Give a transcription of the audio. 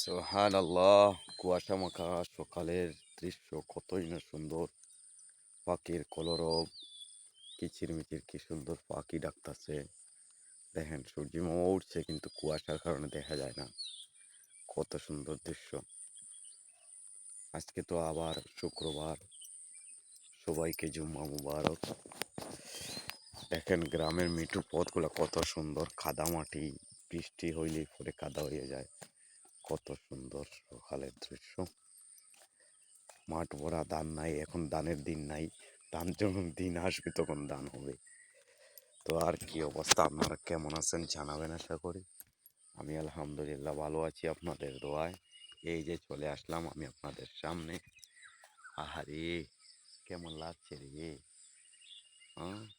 সুবহানাল্লাহ, কুয়াশা মাখা সকালের দৃশ্য কতই না সুন্দর। পাখির কলরব, কিচিরমিচির কি সুন্দর পাখি ডাকতাছে। দেখেন সূর্যিমামা উঠছে কিন্তু কুয়াশার কারণে দেখা যায় না। কত সুন্দর দৃশ্য। আজকে তো আবার শুক্রবার, সবাইকে জুম্মা মুবারক। দেখেন গ্রামের মিঠু পথগুলো কত সুন্দর, কাদা মাটি, বৃষ্টি হইলেই পরে কাদা হয়ে যায়। কত সুন্দর সকালের দৃশ্য। মাঠ ভরা ধান নাই, এখন ধানের দিন নাই। ধান যখন দিন আসবে তখন ধান হবে। তো আর কি অবস্থা, আপনারা কেমন আছেন জানাবেন আশা করি। আমি আলহামদুলিল্লাহ ভালো আছি আপনাদের দোয়ায়। এই যে চলে আসলাম আমি আপনাদের সামনে। আহারে কেমন লাগছে রে, হ্যাঁ